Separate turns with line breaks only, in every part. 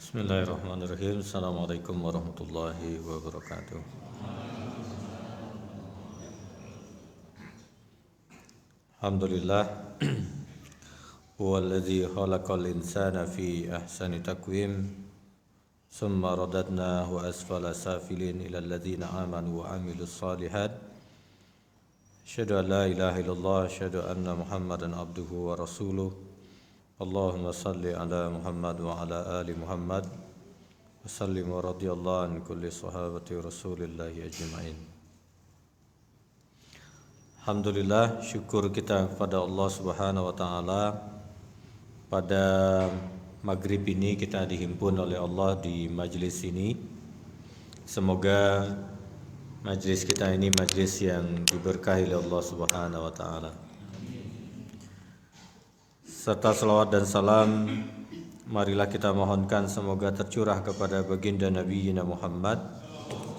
Bismillahirrahmanirrahim. Assalamualaikum warahmatullahi wabarakatuh. Alhamdulillah. Huwallazi khalaqal insana fi ahsani taqwim. Summa radadnahu asfala safilin ila alladzina amanu wa amilus solihat. Asyhadu an la ilaha illallah, asyhadu anna Muhammadan abduhu wa rasuluh. Allahumma salli ala Muhammad wa ala ali Muhammad wa sallim wa radiyallahu an kulli sahabati rasulillahi ajma'in. Alhamdulillah, syukur kita kepada Allah subhanahu wa ta'ala. Pada maghrib ini kita dihimpun oleh Allah di majlis ini. Semoga majlis kita ini majlis yang diberkahi oleh Allah subhanahu wa ta'ala. Serta salawat dan salam marilah kita mohonkan semoga tercurah kepada baginda Nabi Muhammad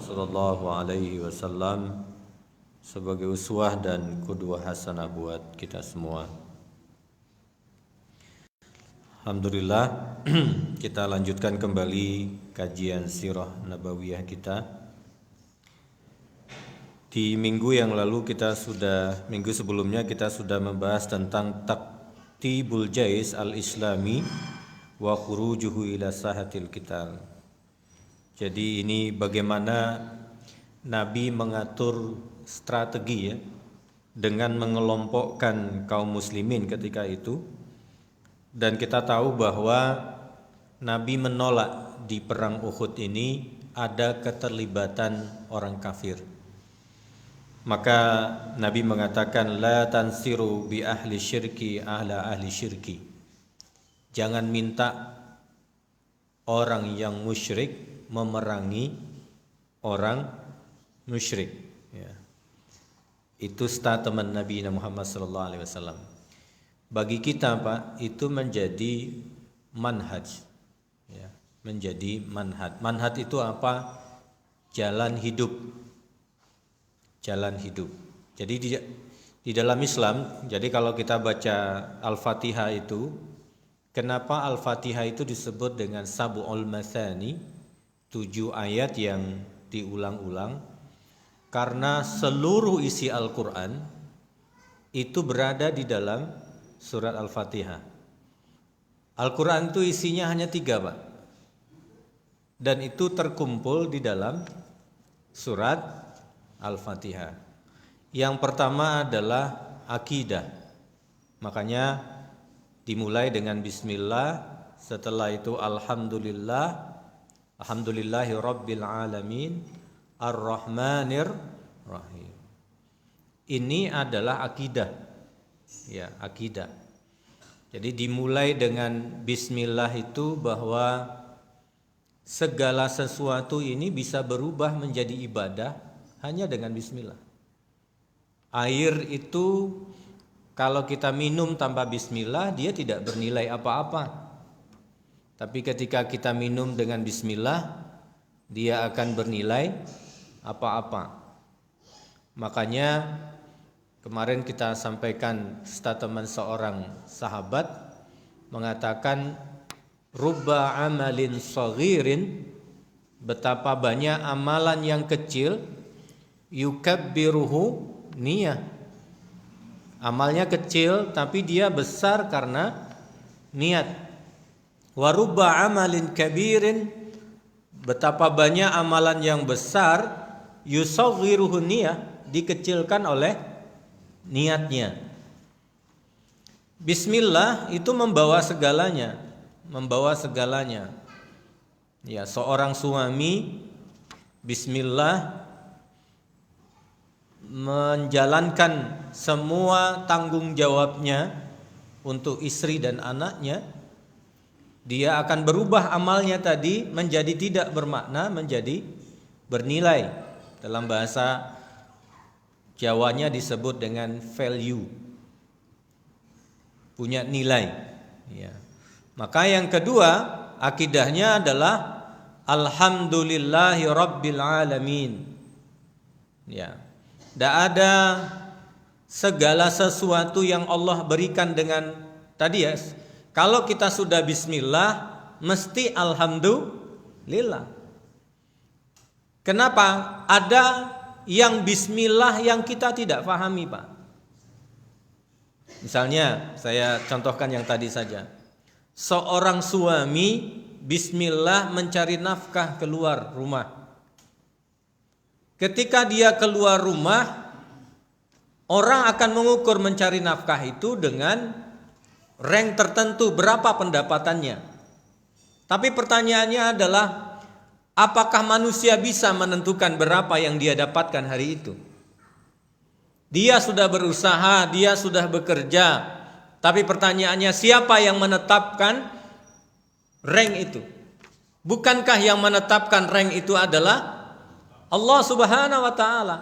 sallallahu alaihi wasallam sebagai uswah dan qudwah hasanah buat kita semua. Alhamdulillah, kita lanjutkan kembali kajian sirah nabawiyah kita. Di minggu yang lalu minggu sebelumnya kita sudah membahas tentang Tibul Jais al-Islami wa khurujuhu ila sahatil qital. Jadi ini bagaimana Nabi mengatur strategi dengan mengelompokkan kaum muslimin ketika itu. Dan kita tahu bahwa Nabi menolak di perang Uhud ini ada keterlibatan orang kafir. Maka Nabi mengatakan la tansiru bi ahli syirki ahla ahli syirki. Jangan minta orang yang musyrik memerangi orang musyrik. Ya. Itu statement Nabi Muhammad SAW. Bagi kita Pak, itu menjadi manhaj. Ya. Menjadi manhaj. Manhaj itu apa? Jalan hidup. Jalan hidup. Jadi di dalam Islam, jadi kalau kita baca Al-Fatihah itu, kenapa Al-Fatihah itu disebut dengan Sab'ul Mathani, 7 ayat yang diulang-ulang? Karena seluruh isi Al-Quran itu berada di dalam surat Al-Fatihah. Al-Quran itu isinya hanya 3 Pak. Dan itu terkumpul di dalam surat Al-Fatihah. Yang pertama adalah akidah. Makanya dimulai dengan bismillah, setelah itu alhamdulillah, alhamdulillahi rabbil alamin, ar-rahmanir rahim. Ini adalah akidah. Ya, akidah. Jadi dimulai dengan bismillah itu bahwa segala sesuatu ini bisa berubah menjadi ibadah hanya dengan bismillah. Air itu kalau kita minum tanpa bismillah dia tidak bernilai apa-apa. Tapi ketika kita minum dengan bismillah dia akan bernilai apa-apa. Makanya kemarin kita sampaikan statement seorang sahabat mengatakan rubba amalin saghirin, betapa banyak amalan yang kecil yukabbiruhu niyah. Amalnya kecil tapi dia besar karena niat. Wa rubba amalin kabirin, betapa banyak amalan yang besar yusaghiruhu niyah, dikecilkan oleh niatnya. Bismillah itu membawa segalanya, membawa segalanya. Ya, seorang suami bismillah menjalankan semua tanggung jawabnya untuk istri dan anaknya, dia akan berubah amalnya tadi menjadi tidak bermakna, menjadi bernilai. Dalam bahasa Jawanya disebut dengan value, punya nilai. Ya. Maka yang kedua, akidahnya adalah alhamdulillahi rabbil alamin. Ya. Tidak ada segala sesuatu yang Allah berikan dengan tadi ya. Kalau kita sudah bismillah, mesti alhamdulillah. Kenapa? Ada yang bismillah yang kita tidak pahami, Pak. Misalnya saya contohkan yang tadi saja. Seorang suami bismillah mencari nafkah keluar rumah. Ketika dia keluar rumah, orang akan mengukur mencari nafkah itu dengan rank tertentu, berapa pendapatannya. Tapi pertanyaannya adalah, apakah manusia bisa menentukan berapa yang dia dapatkan hari itu? Dia sudah berusaha, dia sudah bekerja, tapi pertanyaannya, siapa yang menetapkan rank itu? Bukankah yang menetapkan rank itu adalah Allah Subhanahu wa taala?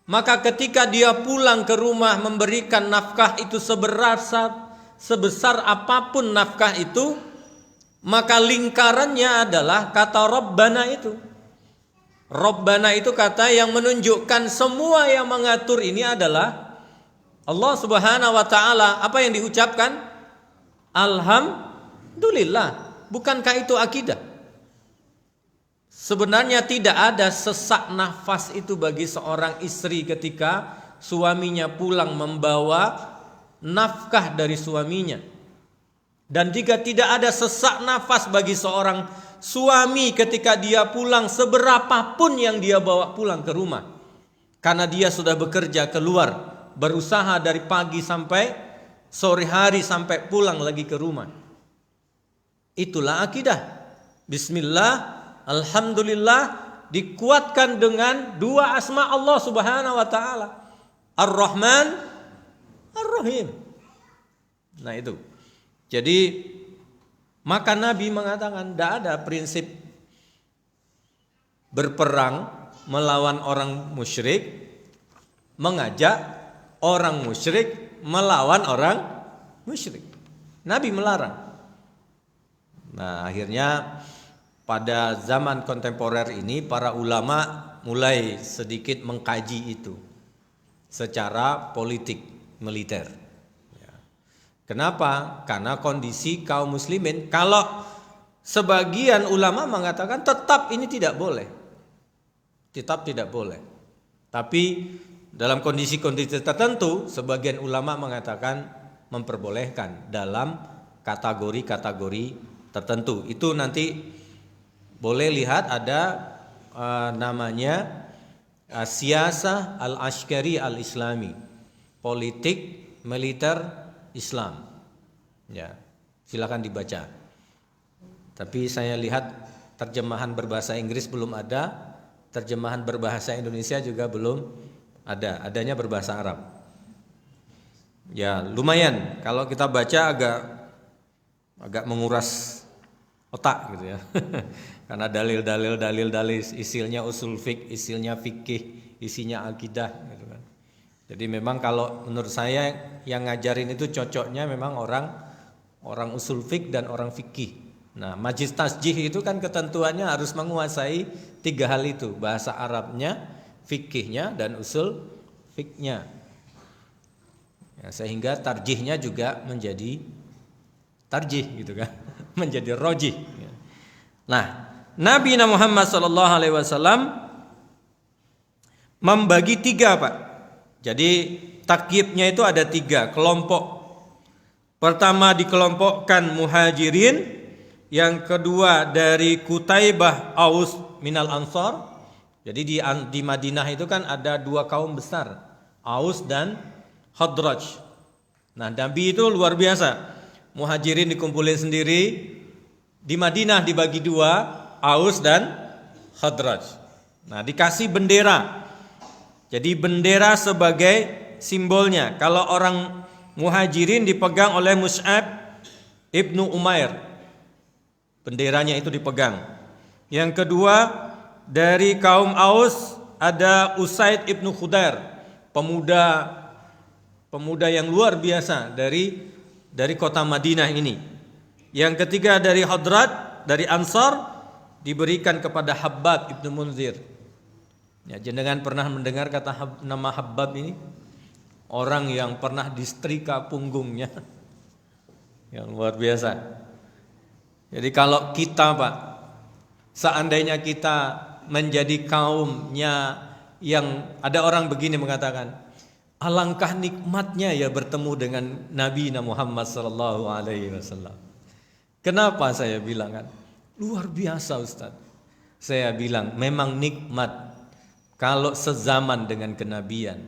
Maka ketika dia pulang ke rumah memberikan nafkah itu sebesar apapun nafkah itu, maka lingkarannya adalah kata Rabbana itu. Rabbana itu kata yang menunjukkan semua yang mengatur ini adalah Allah Subhanahu wa taala. Apa yang diucapkan? Alhamdulillah. Bukankah itu akidah? Sebenarnya tidak ada sesak nafas itu bagi seorang istri ketika suaminya pulang membawa nafkah dari suaminya. Dan jika tidak ada sesak nafas bagi seorang suami ketika dia pulang seberapapun yang dia bawa pulang ke rumah. Karena dia sudah bekerja keluar, berusaha dari pagi sampai sore hari sampai pulang lagi ke rumah. Itulah akidah. Bismillah, alhamdulillah, dikuatkan dengan dua asma Allah Subhanahu wa taala. Ar-Rahman, Ar-Rahim. Nah itu. Jadi maka Nabi mengatakan tidak ada prinsip berperang melawan orang musyrik, mengajak orang musyrik melawan orang musyrik. Nabi melarang. Nah, akhirnya pada zaman kontemporer ini para ulama mulai sedikit mengkaji itu secara politik militer. Kenapa? Karena kondisi kaum muslimin. Kalau sebagian ulama mengatakan tetap ini tidak boleh. Tetap tidak boleh. Tapi dalam kondisi-kondisi tertentu sebagian ulama mengatakan memperbolehkan dalam kategori-kategori tertentu. Itu nanti boleh lihat ada namanya siyasah al-askari al-islami. Politik militer Islam. Ya, silakan dibaca. Tapi saya lihat terjemahan berbahasa Inggris belum ada, terjemahan berbahasa Indonesia juga belum ada. Adanya berbahasa Arab. Ya, lumayan kalau kita baca agak menguras otak gitu ya. Karena dalil isinya usul fiqh, isinya fikih, isinya akidah gitu kan. Jadi memang kalau menurut saya yang ngajarin itu cocoknya memang orang usul fiqh dan orang fikih. Nah, majlis tasjih itu kan ketentuannya harus menguasai tiga hal itu, bahasa Arabnya, fikihnya dan usul fiqhnya. Ya, sehingga tarjihnya juga menjadi tarjih gitu kan, menjadi rojih. Nah, Nabi Muhammad SAW membagi tiga, Pak. Jadi takyibnya itu ada tiga kelompok. Pertama dikelompokkan muhajirin, yang kedua dari Kutaibah Aus minal Ansar. Jadi di Madinah itu kan ada dua kaum besar, Aus dan Khadraj. Nah, Nabi itu luar biasa. Muhajirin dikumpulin sendiri, di Madinah dibagi dua, Aus dan Khadraj. Nah, dikasih bendera. Jadi bendera sebagai simbolnya. Kalau orang muhajirin dipegang oleh Mus'ab ibnu Umair, benderanya itu dipegang. Yang kedua dari kaum Aus ada Usaid ibnu Khudair, pemuda yang luar biasa dari kota Madinah ini. Yang ketiga dari Hadrat, dari Ansar, diberikan kepada Habbab ibnu Munzir. Ya, jenengan pernah mendengar nama Habbab ini? Orang yang pernah disetrika punggungnya. Yang luar biasa.
Jadi kalau kita Pak, seandainya kita menjadi kaumnya yang ada orang begini mengatakan, alangkah nikmatnya ya bertemu dengan Nabi Muhammad sallallahu alaihi wasallam. Kenapa saya bilang kan? Luar biasa Ustaz. Saya bilang memang nikmat kalau sezaman dengan kenabian.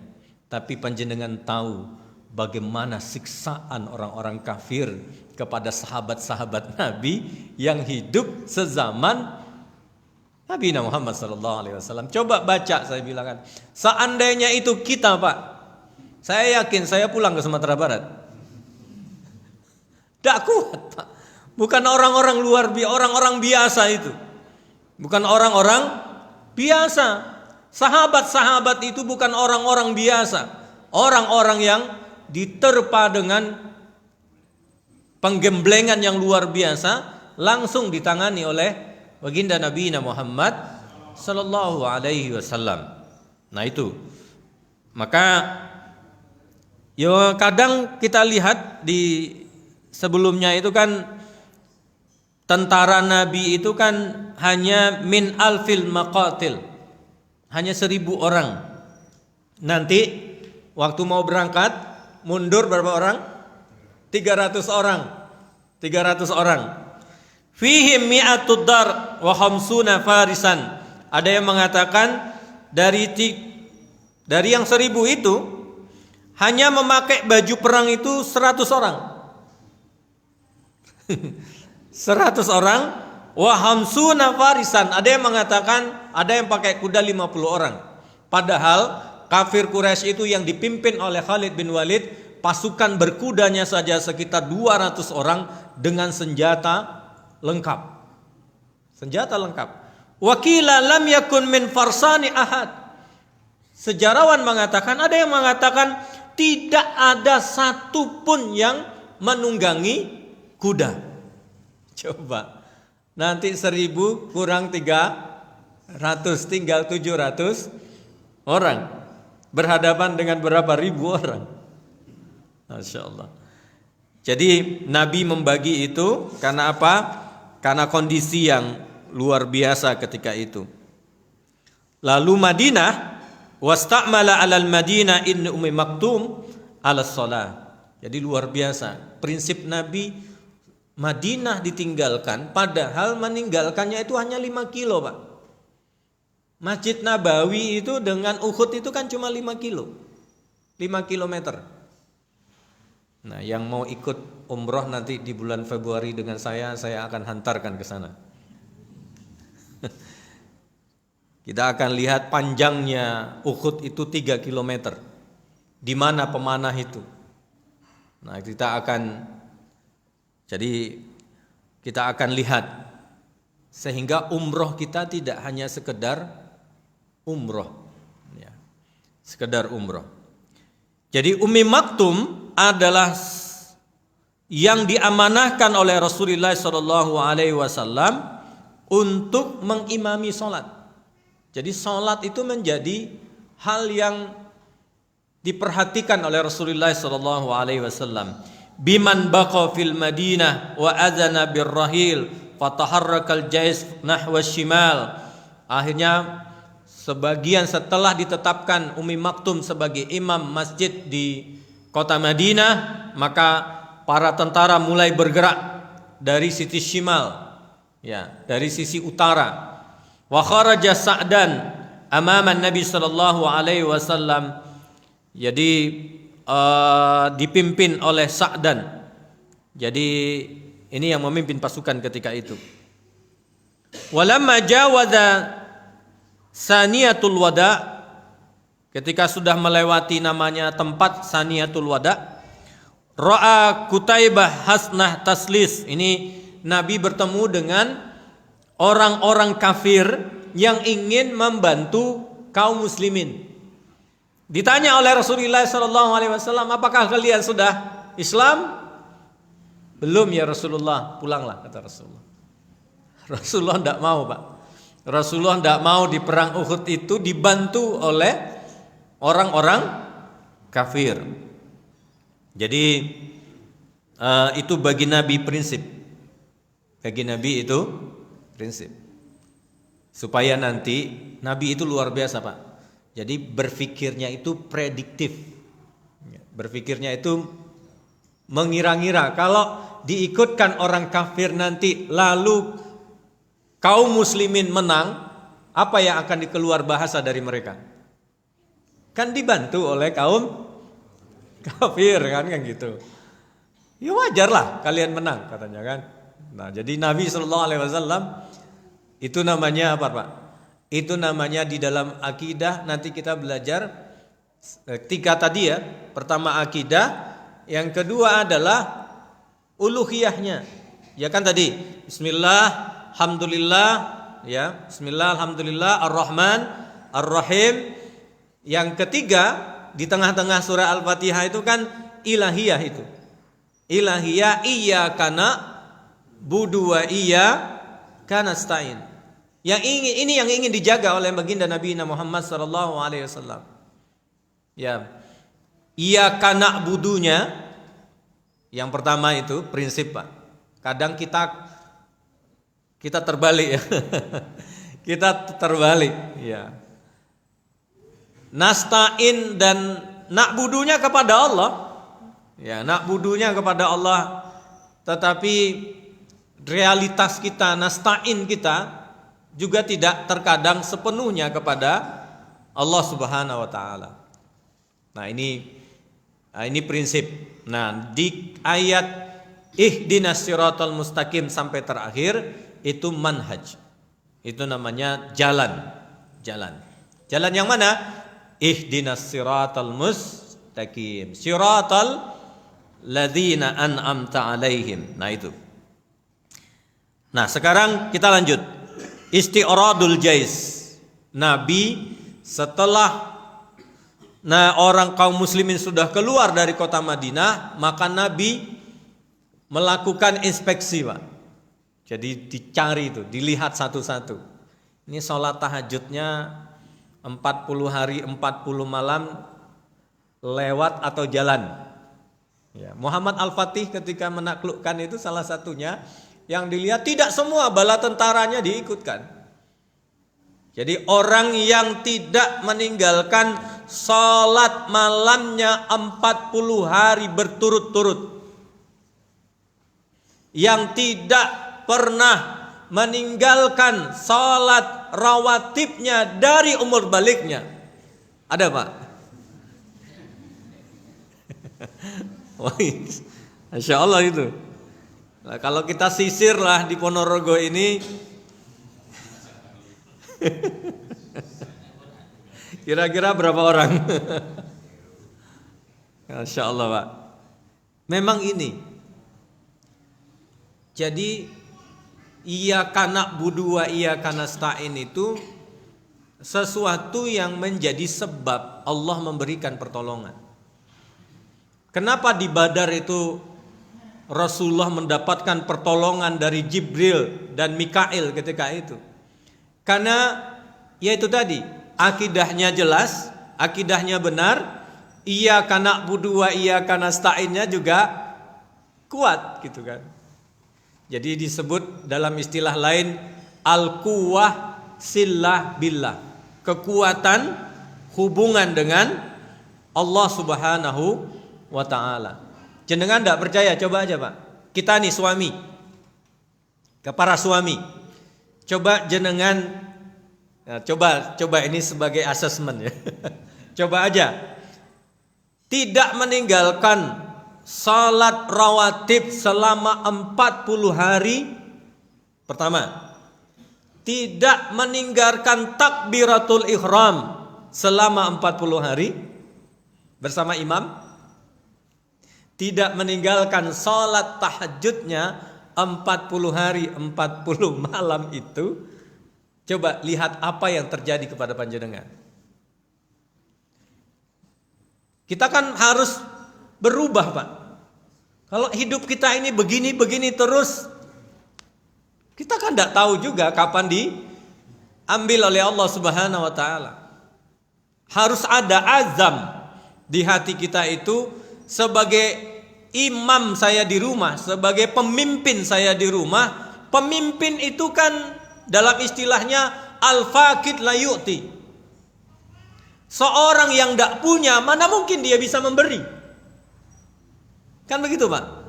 Tapi panjenengan tahu bagaimana siksaan orang-orang kafir kepada sahabat-sahabat Nabi yang hidup sezaman Nabi Muhammad sallallahu alaihi wasallam. Coba baca, saya bilang kan. Seandainya itu kita, Pak, saya yakin saya pulang ke Sumatera Barat. Tidak kuat, Pak. Bukan orang-orang luar biasa, orang-orang biasa itu. Bukan orang-orang biasa. Sahabat-sahabat itu bukan orang-orang biasa. Orang-orang yang diterpa dengan penggemblengan yang luar biasa, langsung ditangani oleh baginda Nabi Muhammad sallallahu alaihi wasallam. Nah itu. Maka kadang kita lihat di sebelumnya itu kan tentara Nabi itu kan hanya min alfil maqatil, hanya 1000 orang. Nanti waktu mau berangkat mundur berapa orang? 300 orang. 300 orang. Fihim mi'atud dar wa khamsuna farisan. Ada yang mengatakan dari yang 1000 itu hanya memakai baju perang itu 100 orang. 100 orang. Wa khamsuna farisan. Ada yang mengatakan ada yang pakai kuda 50 orang. Padahal kafir Quraisy itu yang dipimpin oleh Khalid bin Walid, pasukan berkudanya saja sekitar 200 orang dengan senjata lengkap. Senjata lengkap. Wakila lam yakun min farsani ahad. Sejarawan mengatakan, ada yang mengatakan tidak ada satupun yang menunggangi kuda. Coba, nanti 1000 kurang 300, tinggal 700 orang. Berhadapan dengan berapa ribu orang. Masya Allah. Jadi Nabi membagi itu karena apa? Karena kondisi yang luar biasa ketika itu. Lalu Madinah, wasta'mala 'alal Madinah in Ummi Maktum 'ala shalah. Jadi luar biasa. Prinsip Nabi, Madinah ditinggalkan, padahal meninggalkannya itu hanya 5 kilo, Pak. Masjid Nabawi itu dengan Uhud itu kan cuma 5 kilo. 5 kilometer. Nah, yang mau ikut umroh nanti di bulan Februari dengan saya akan hantarkan ke sana. Kita akan lihat panjangnya Uhud itu 3 kilometer. Di mana pemanah itu? Nah, kita akan lihat, sehingga umroh kita tidak hanya sekedar umroh, ya, sekedar umroh. Jadi Ummi Maktum adalah yang diamanahkan oleh Rasulullah SAW untuk mengimami sholat. Jadi sholat itu menjadi hal yang diperhatikan oleh Rasulullah SAW. Biman baqa fil Madinah wa adzana birrahil fataharrakal jais nahwa shimal. Akhirnya sebagian setelah ditetapkan Ummi Maktum sebagai imam masjid di kota Madinah, maka para tentara mulai bergerak dari sisi shimal, ya, dari sisi utara. Wa kharaja Sa'dan amama Nabi sallallahu alaihi wasallam. Jadi dipimpin oleh Sa'dan. Jadi ini yang memimpin pasukan ketika itu. Walamma jawaza Saniyatul Wada, ketika sudah melewati namanya tempat Saniyatul Wada, ra'a Kutaibah hasnah taslis. Ini Nabi bertemu dengan orang-orang kafir yang ingin membantu kaum muslimin. Ditanya oleh Rasulullah SAW, apakah kalian sudah Islam? Belum ya Rasulullah, pulanglah, kata Rasulullah. Rasulullah tidak mau, Pak. Rasulullah tidak mau di perang Uhud itu dibantu oleh orang-orang kafir. Jadi itu bagi Nabi prinsip. Bagi Nabi itu prinsip. Supaya nanti Nabi itu luar biasa, Pak. Jadi berpikirnya itu prediktif. Berpikirnya itu mengira-ngira kalau diikutkan orang kafir nanti lalu kaum muslimin menang, apa yang akan dikeluar bahasa dari mereka? Kan dibantu oleh kaum kafir kan gitu. Ya wajar lah kalian menang katanya kan. Nah, jadi Nabi SAW itu namanya apa, Pak? Itu namanya di dalam akidah nanti kita belajar 3 tadi ya. Pertama akidah, yang kedua adalah uluhiyahnya. Ya kan tadi bismillah, alhamdulillah ya. Bismillah, alhamdulillah, ar-Rahman, ar-Rahim. Yang ketiga di tengah-tengah surah Al-Fatihah itu kan ilahiyah itu. Ilahiyah iyyaka na'budu wa iyyaka nasta'in. Ini yang ingin dijaga oleh baginda Nabi Muhammad sallallahu alaihi wasallam. Ya. Iyyaka na'budunya yang pertama itu prinsip, Pak. Kadang kita terbalik ya. Kita terbalik, ya. Nasta'in dan na'budunya kepada Allah. Ya, na'budunya kepada Allah. Tetapi realitas kita, nasta'in kita juga tidak terkadang sepenuhnya kepada Allah Subhanahu wa taala. Nah, ini prinsip. Nah, di ayat ihdinas siratal mustaqim sampai terakhir itu manhaj. Itu namanya jalan. Jalan yang mana? Ihdinas siratal mustaqim. Siratal ladzina an'amta alaihim. Nah, itu. Nah, sekarang kita lanjut. Isti'radul jais. Nabi setelah orang kaum muslimin sudah keluar dari kota Madinah, maka Nabi melakukan inspeksi, Pak. Jadi dicari itu, dilihat satu-satu. Ini sholat tahajudnya 40 hari 40 malam lewat atau jalan. Ya, Muhammad Al-Fatih ketika menaklukkan itu salah satunya yang dilihat tidak semua bala tentaranya diikutkan. Jadi orang yang tidak meninggalkan sholat malamnya 40 hari berturut-turut, yang tidak pernah meninggalkan sholat rawatibnya dari umur baliknya, ada, Pak? Wah, Masya Allah itu. Nah, kalau kita sisir lah di Ponorogo ini, kira-kira berapa orang? Masya Allah, Pak. Memang ini. Jadi iyyaka na'budu wa iyyaka nasta'in itu sesuatu yang menjadi sebab Allah memberikan pertolongan. Kenapa di Badar itu Rasulullah mendapatkan pertolongan dari Jibril dan Mikail ketika itu? Karena yaitu tadi, akidahnya jelas, akidahnya benar, iyyaka na'budu wa iyyaka nasta'innya juga kuat gitu kan. Jadi disebut dalam istilah lain al-quwwah sillah billah, kekuatan hubungan dengan Allah Subhanahu wa taala. Jenengan enggak percaya, coba aja, Pak. Kita nih suami, ke para suami, coba jenengan, nah, coba ini sebagai asesmen ya. Coba aja tidak meninggalkan salat rawatib selama 40 hari. Pertama, tidak meninggalkan takbiratul ihram selama 40 hari bersama imam. Tidak meninggalkan salat tahajudnya 40 hari 40 malam itu. Coba lihat apa yang terjadi kepada panjenengan. Kita kan harus berubah, Pak. Kalau hidup kita ini begini terus, kita kan tidak tahu juga kapan diambil oleh Allah Subhanahu wa taala. Harus ada azam di hati kita itu, sebagai imam saya di rumah, sebagai pemimpin saya di rumah, pemimpin itu kan dalam istilahnya al-faqid la yu'ti. Seorang yang tidak punya, mana mungkin dia bisa memberi? Kan begitu Pak.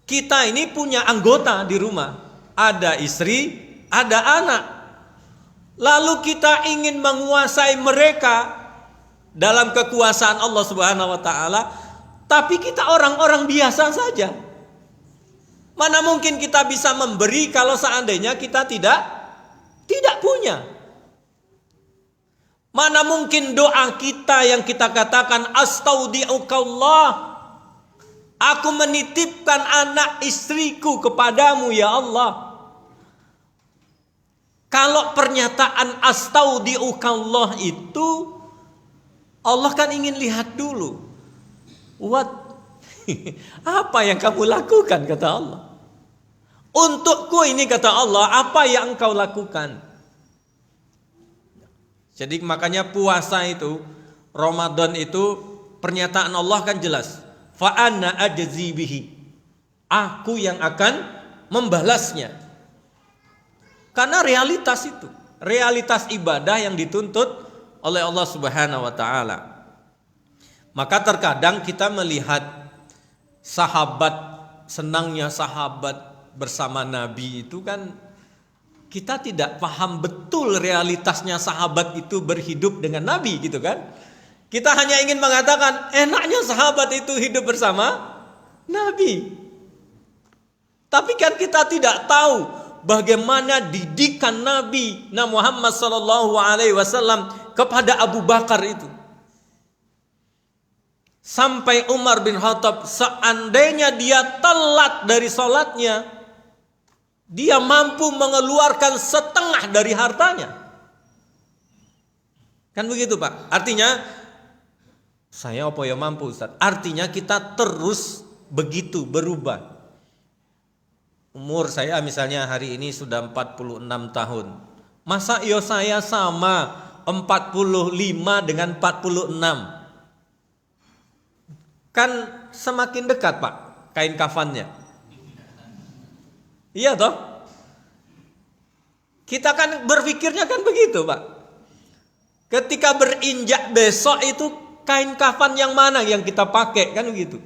Kita ini punya anggota di rumah, ada istri, ada anak. Lalu kita ingin menguasai mereka dalam kekuasaan Allah Subhanahu wa taala, tapi kita orang-orang biasa saja. Mana mungkin kita bisa memberi kalau seandainya kita tidak punya? Mana mungkin doa kita yang kita katakan astaudiukallah, aku menitipkan anak istriku kepadamu ya Allah. Kalau pernyataan astaudiukallah itu, Allah kan ingin lihat dulu. Apa yang kamu lakukan, kata Allah. Untukku ini, kata Allah, apa yang engkau lakukan. Jadi makanya puasa itu, Ramadan itu, pernyataan Allah kan jelas. Fa ana ajzi bihi. Aku yang akan membalasnya. Karena realitas itu, realitas ibadah yang dituntut oleh Allah Subhanahu wa taala. Maka terkadang kita melihat sahabat, senangnya sahabat bersama Nabi itu kan kita tidak paham betul realitasnya sahabat itu berhidup dengan Nabi gitu kan. Kita hanya ingin mengatakan enaknya sahabat itu hidup bersama Nabi. Tapi kan kita tidak tahu bagaimana didikan Nabi Muhammad SAW kepada Abu Bakar itu. Sampai Umar bin Khattab seandainya dia telat dari sholatnya, dia mampu mengeluarkan setengah dari hartanya. Kan begitu Pak. Artinya, saya apa ya mampu Ustaz. Artinya kita terus begitu berubah. Umur saya misalnya hari ini sudah 46 tahun. Masa yo saya sama 45 dengan 46? Kan semakin dekat Pak kain kafannya. Iya toh? Kita kan berpikirnya kan begitu Pak. Ketika berinjak besok itu kain kafan yang mana yang kita pakai kan begitu.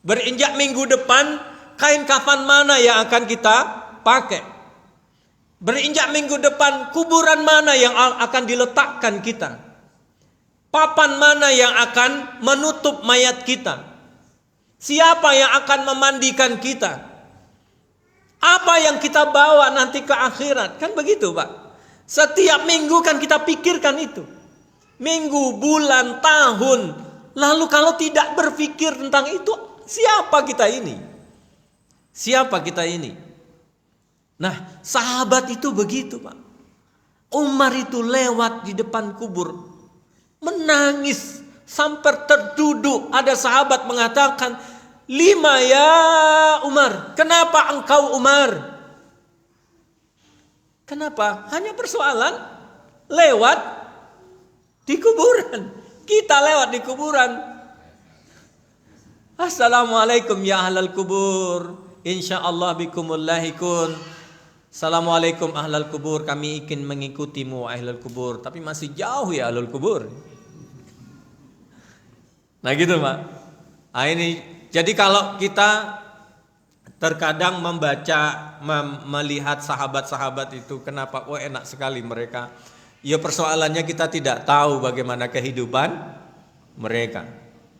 Berinjak minggu depan kain kafan mana yang akan kita pakai. Berinjak minggu depan kuburan mana yang akan diletakkan kita. Papan mana yang akan menutup mayat kita? Siapa yang akan memandikan kita? Apa yang kita bawa nanti ke akhirat? Kan begitu Pak. Setiap minggu kan kita pikirkan itu. Minggu, bulan, tahun. Lalu kalau tidak berpikir tentang itu, siapa kita ini? Siapa kita ini? Nah, sahabat itu begitu Pak. Umar itu lewat di depan kubur, menangis sampai terduduk. Ada sahabat mengatakan, "Lima ya Umar, kenapa engkau Umar?" Kenapa? Hanya persoalan lewat di kuburan. Kita lewat di kuburan. Assalamualaikum ya ahlal kubur, insyaallah bikumul lahikun. Assalamualaikum ahlal kubur, kami ingin mengikutimu ahlal kubur. Tapi masih jauh ya ahlal kubur. Nah gitu Pak. Nah, ini jadi kalau kita terkadang membaca, melihat sahabat-sahabat itu, kenapa enak sekali mereka. Ya persoalannya kita tidak tahu bagaimana kehidupan mereka.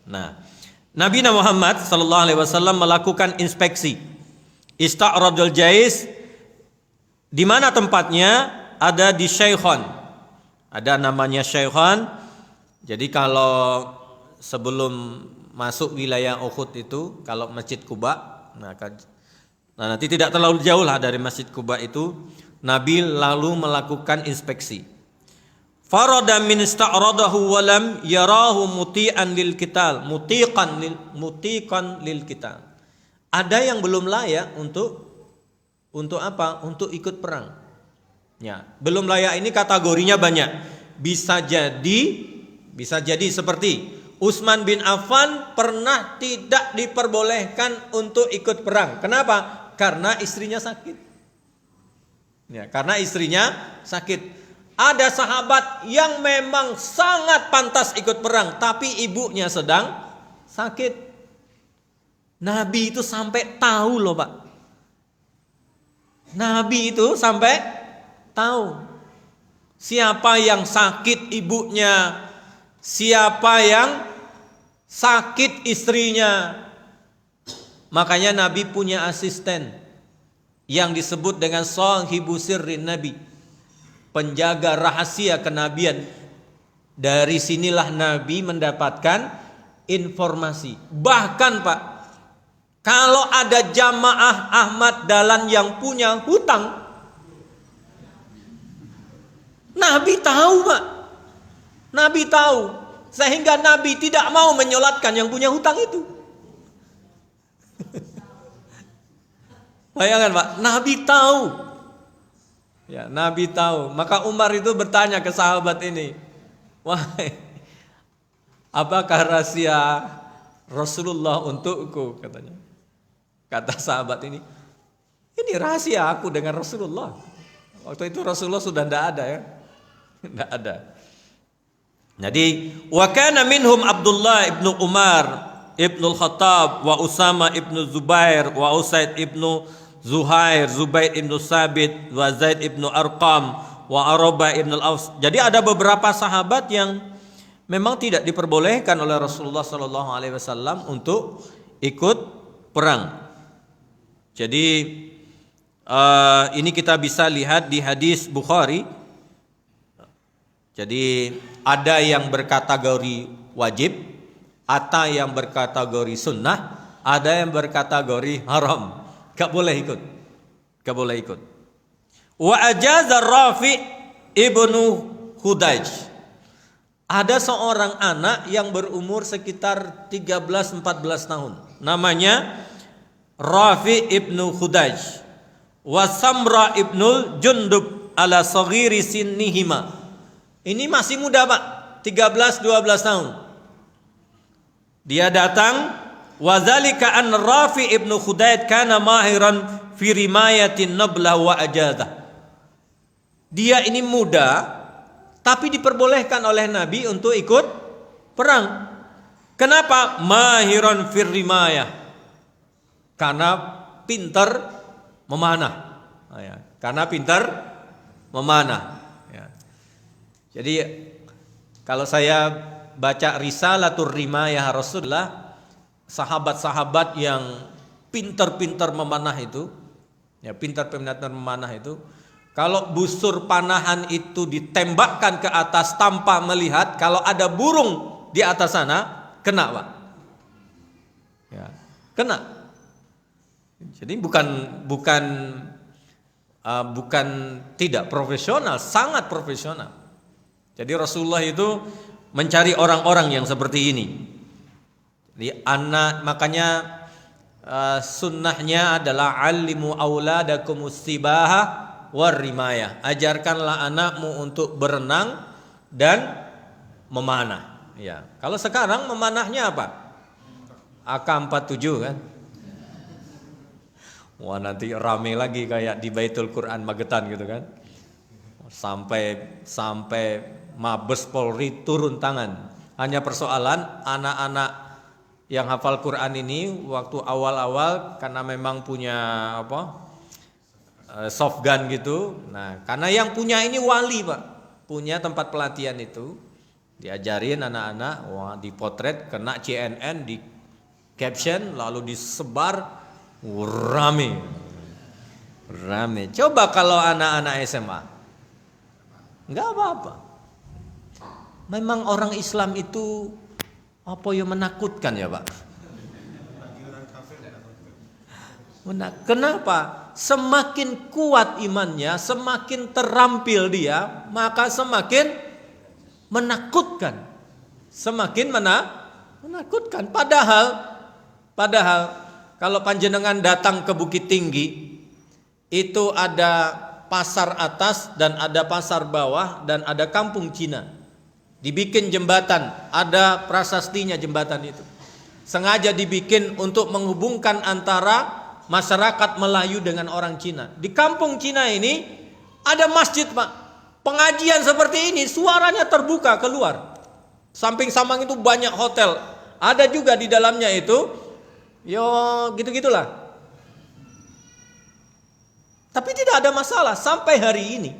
Nah, Nabi Muhammad SAW melakukan inspeksi. Ista'radul jais, di mana tempatnya? Ada di Syaikhan. Ada namanya Syaikhan. Jadi kalau sebelum masuk wilayah Uhud itu, kalau Masjid Quba, nah nanti tidak terlalu jauh lah dari Masjid Quba itu, Nabi lalu melakukan inspeksi. Farada min ista'radahu wa lam yarahu muti'an lil qital, mutiqan lil qital. Ada yang belum layak untuk apa? Untuk ikut perang. Ya, belum layak ini kategorinya banyak. Bisa jadi seperti Utsman bin Affan pernah tidak diperbolehkan untuk ikut perang. Kenapa? Karena istrinya sakit. Ya, karena istrinya sakit. Ada sahabat yang memang sangat pantas ikut perang, tapi ibunya sedang sakit. Nabi itu sampai tahu loh Pak. Nabi itu sampai tahu siapa yang sakit ibunya, siapa yang sakit istrinya. Makanya Nabi punya asisten yang disebut dengan sahibu sirrin Nabi, penjaga rahasia kenabian. Dari sinilah Nabi mendapatkan informasi. Bahkan Pak, kalau ada jamaah Ahmad Dahlan yang punya hutang, Nabi tahu Pak. Nabi tahu. Sehingga Nabi tidak mau menyolatkan yang punya hutang itu. Bayangkan Pak, Nabi tahu. Ya, Nabi tahu. Maka Umar itu bertanya ke sahabat ini, "Wahai, apakah rahasia Rasulullah untukku?" katanya. Kata sahabat ini rahasia aku dengan Rasulullah. Waktu itu Rasulullah sudah tidak ada ya. Tidak ada. Jadi wa kana minhum Abdullah ibnu Umar ibnu Khattab wa Usama ibnu Zubair wa Usaid ibnu Zuhair, Zubair ibnu Sabit wa Zaid ibnu Arqam wa Araba ibnu Al-Aus. Jadi ada beberapa sahabat yang memang tidak diperbolehkan oleh Rasulullah sallallahu alaihi wasallam untuk ikut perang. Jadi ini kita bisa lihat di hadis Bukhari. Jadi ada yang berkategori wajib, ada yang berkategori sunnah, ada yang berkategori haram. Gak boleh ikut. Gak boleh ikut. Wa ajaza Rafi ibnu Khudaj. Ada seorang anak yang berumur sekitar 13-14 tahun. Namanya Rafi ibnu Khudaj. Wa Samra ibnu Jundub ala saghiri sinnihima. Ini masih muda Pak, 13-12 tahun. Dia datang. Wa dzalika an Rafi ibnu Khudaj kana mahiran fi rimayatin nablah wa ajazah. Dia ini muda tapi diperbolehkan oleh Nabi untuk ikut perang. Kenapa? Mahiran fi rimayah. Karena pintar memanah. Karena pintar memanah. Jadi kalau saya baca Risalatul Rimayah Rasulullah, sahabat-sahabat yang pintar-pintar memanah itu, ya pintar-pintar memanah itu, kalau busur panahan itu ditembakkan ke atas tanpa melihat, kalau ada burung di atas sana, kena Pak. Ya, kena. Jadi bukan tidak profesional, sangat profesional. Jadi Rasulullah itu mencari orang-orang yang seperti ini. Jadi makanya sunnahnya adalah alimu auladakumus sibaha war rimayah. Ajarkanlah anakmu untuk berenang dan memanah. Ya. Kalau sekarang memanahnya apa? AK-47 kan? Wah nanti rame lagi kayak di Baitul Quran Magetan gitu kan? Sampai Mabes Polri turun tangan. Hanya persoalan anak-anak yang hafal Quran ini waktu awal-awal karena memang punya soft gun gitu. Nah, karena yang punya ini wali Pak, punya tempat pelatihan itu, diajarin anak-anak, wah dipotret, kena CNN, di caption, lalu disebar, rame. Coba kalau anak-anak SMA, nggak apa-apa. Memang orang Islam itu menakutkan ya Pak. Kenapa? Semakin kuat imannya, semakin terampil dia, maka semakin menakutkan. Semakin menakutkan. Padahal kalau panjenengan datang ke Bukit Tinggi, itu ada pasar atas dan ada pasar bawah dan ada kampung Cina. Dibikin jembatan, ada prasastinya jembatan itu. Sengaja dibikin untuk menghubungkan antara masyarakat Melayu dengan orang Cina. Di kampung Cina ini ada masjid, Pak. Pengajian seperti ini suaranya terbuka keluar. Samping Samang itu banyak hotel. Ada juga di dalamnya itu, yo gitu-gitulah. Tapi tidak ada masalah sampai hari ini.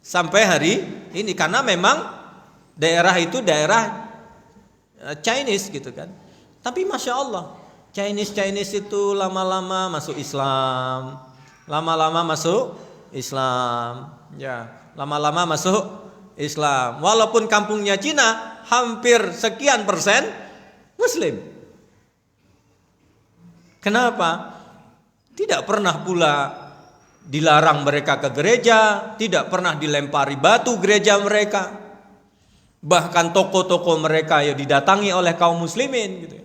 Sampai hari ini karena memang daerah itu daerah Chinese gitu kan. Tapi Masya Allah, Chinese itu lama-lama masuk Islam. Lama-lama masuk Islam. Ya, lama-lama masuk Islam. Walaupun kampungnya Cina, hampir sekian persen Muslim. Kenapa? Tidak pernah pula dilarang mereka ke gereja, tidak pernah dilempari batu gereja mereka. Bahkan toko-toko mereka ya didatangi oleh kaum muslimin gitu.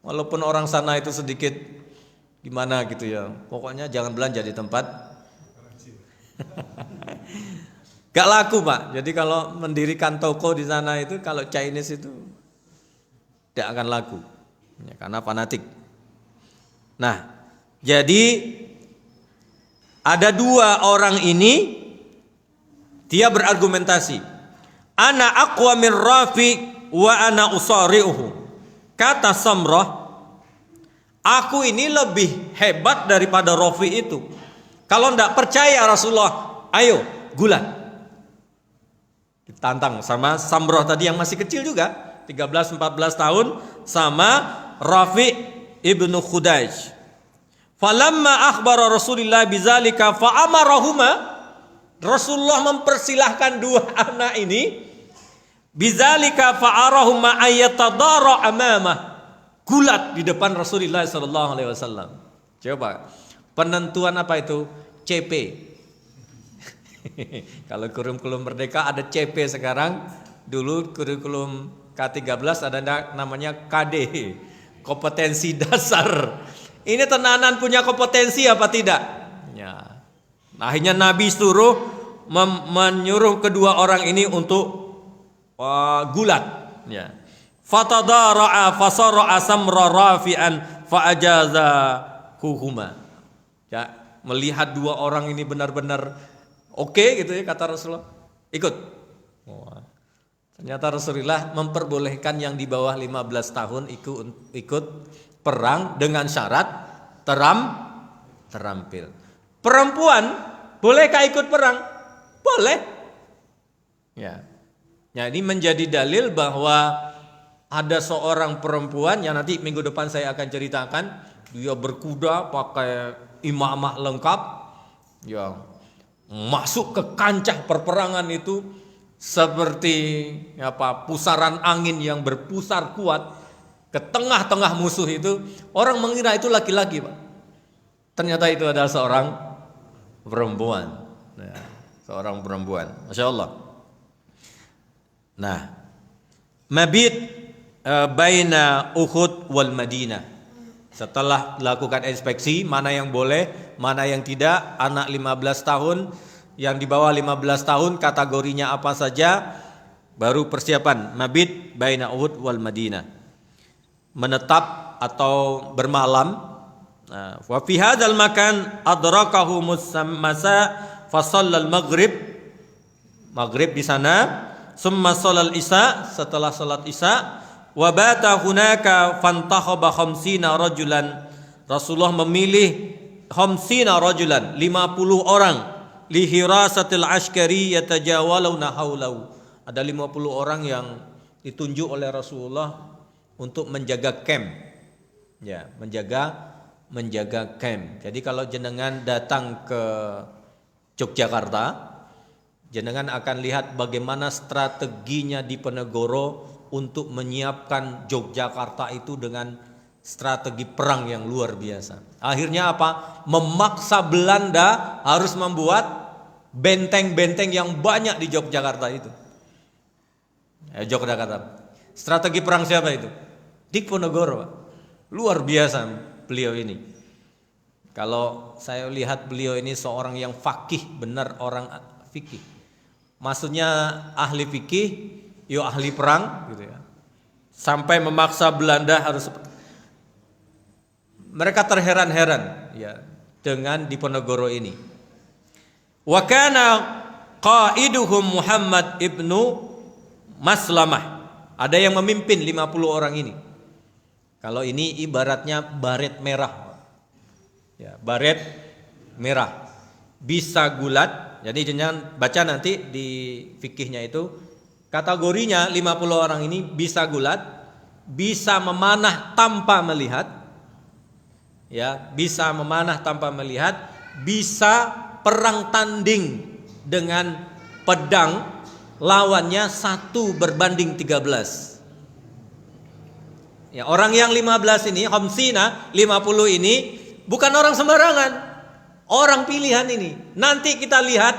Walaupun orang sana itu sedikit gimana gitu ya. Pokoknya jangan belanja di tempat gak laku, Pak. Jadi kalau mendirikan toko di sana itu kalau Chinese itu tidak akan laku. Ya, karena fanatik. Nah, jadi ada dua orang ini dia berargumentasi. Ana aqwa min Rafi wa ana usari'uhu. Kata Samrah, aku ini lebih hebat daripada Rafi itu. Kalau tidak percaya Rasulullah, ayo gulat. Ditantang sama Samrah tadi yang masih kecil juga, 13-14 tahun, sama Rafi ibnu Khudaij. Falamma akhbara Rasulullah bizalika fa'amarahuma, Rasulullah mempersilahkan dua anak ini, bizalika fa'arahuma ayyatadara amamah, gulat di depan Rasulullah sallallahu alaihi wasallam. Coba penentuan apa itu? CP. Kalau kurikulum Merdeka ada CP sekarang, dulu kurikulum K13 ada namanya KD, kompetensi dasar. Ini tenanan punya kompetensi apa tidak? Ya. Akhirnya Nabi suruh menyuruh kedua orang ini untuk gulat. Ya. Fatadara'a fasara'a Samra rafi'an fa'ajaza huhuma. Ya, melihat dua orang ini benar-benar oke gitu ya kata Rasulullah. Ikut. Ternyata Rasulullah memperbolehkan yang di bawah 15 tahun ikut perang dengan syarat terampil. Perempuan bolehkah ikut perang? Boleh. Ya. Ya, ini menjadi dalil bahwa ada seorang perempuan yang nanti minggu depan saya akan ceritakan, dia berkuda pakai imamah lengkap, ya masuk ke kancah perperangan itu seperti pusaran angin yang berpusar kuat ke tengah-tengah musuh itu. Orang mengira itu laki-laki, Pak. Ternyata itu adalah seorang perempuan. Ya, seorang perempuan. Masya Allah. Nah, mabit baina Uhud wal Madinah. Setelah lakukan inspeksi mana yang boleh, mana yang tidak, anak 15 tahun, yang di bawah 15 tahun kategorinya apa saja, baru persiapan mabit baina Uhud wal Madinah. Menetap atau bermalam. Wa fi hadzal makan adrakahu masa fa shallal maghrib di sana, summa shalal isya, setelah salat isya, wa bata hunaka fantakhaba 50 rajulan. Rasulullah memilih 50 rajulan, 50 orang, li hirasatil askari yatajawaluna haulahu. Ada 50 orang yang ditunjuk oleh Rasulullah untuk menjaga camp. Ya, menjaga camp. Jadi kalau jenengan datang ke Yogyakarta, jenengan akan lihat bagaimana strateginya Diponegoro untuk menyiapkan Yogyakarta itu dengan strategi perang yang luar biasa. Akhirnya apa? Memaksa Belanda harus membuat benteng-benteng yang banyak di Yogyakarta itu. Yogyakarta. Strategi perang siapa itu? Diponegoro, Pak. Luar biasa beliau ini. Kalau saya lihat beliau ini seorang yang fakih, benar orang fikih. Maksudnya ahli fikih, yo ahli perang gitu ya. Sampai memaksa Belanda harus mereka terheran-heran ya dengan Diponegoro ini. Wa kana qaiduhum Muhammad ibnu Maslamah. Ada yang memimpin 50 orang ini. Kalau ini ibaratnya baret merah. Ya, baret merah. Bisa gulat. Jadi jangan baca nanti di fikihnya itu. Kategorinya 50 orang ini bisa gulat, bisa memanah tanpa melihat. Ya, bisa memanah tanpa melihat, bisa perang tanding dengan pedang, lawannya 1:13. Ya, orang yang 15 ini, khamsina, 50 ini bukan orang sembarangan. Orang pilihan ini. Nanti kita lihat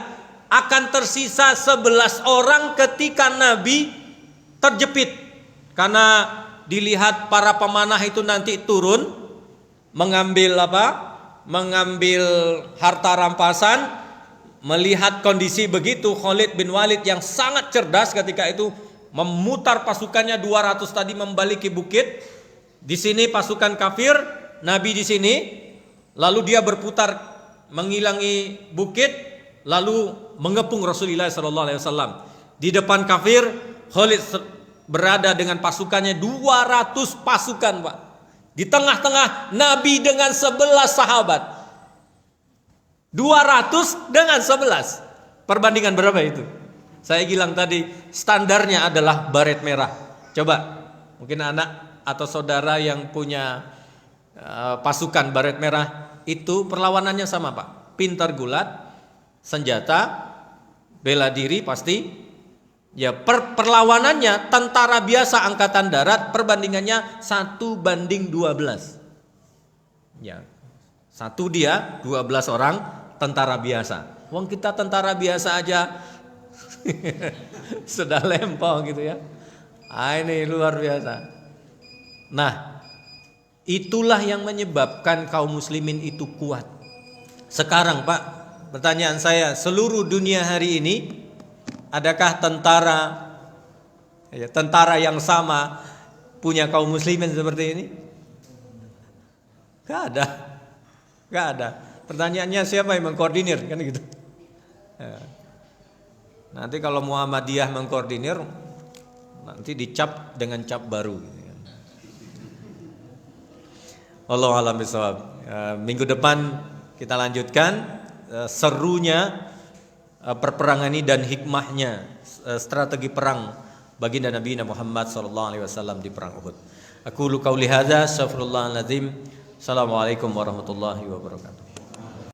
akan tersisa 11 orang ketika Nabi terjepit. Karena dilihat para pemanah itu nanti turun mengambil mengambil harta rampasan. Melihat kondisi begitu, Khalid bin Walid yang sangat cerdas ketika itu memutar pasukannya 200 tadi membaliki bukit. Di sini pasukan kafir, Nabi di sini, lalu dia berputar menghilangi bukit, lalu mengepung Rasulullah SAW. Di depan kafir, Khalid berada dengan pasukannya 200 pasukan, Pak. Di tengah-tengah Nabi dengan 11 sahabat. 200 dengan 11. Perbandingan berapa itu? Saya bilang tadi standarnya adalah baret merah. Coba mungkin anak atau saudara yang punya pasukan baret merah itu perlawanannya sama, Pak. Pintar gulat, senjata, bela diri pasti. Ya, perlawanannya tentara biasa angkatan darat perbandingannya 1:12. Ya. 1 dia, 12 orang tentara biasa. Wong kita tentara biasa aja sudah lempong gitu ya. Ini luar biasa. Nah, itulah yang menyebabkan kaum muslimin itu kuat. Sekarang, Pak, pertanyaan saya, seluruh dunia hari ini adakah tentara yang sama punya kaum muslimin seperti ini? Gak ada. Pertanyaannya siapa yang mengkoordinir, kan gitu. Nanti kalau Muhammadiyah mengkoordinir, nanti dicap dengan cap baru. Wallahu a'lam bishawab. Minggu depan kita lanjutkan serunya perperangan ini dan hikmahnya, strategi perang baginda Nabi Muhammad SAW di perang Uhud. Aku qauli hadza, astaghfirullahaladzim. Assalamualaikum warahmatullahi wabarakatuh.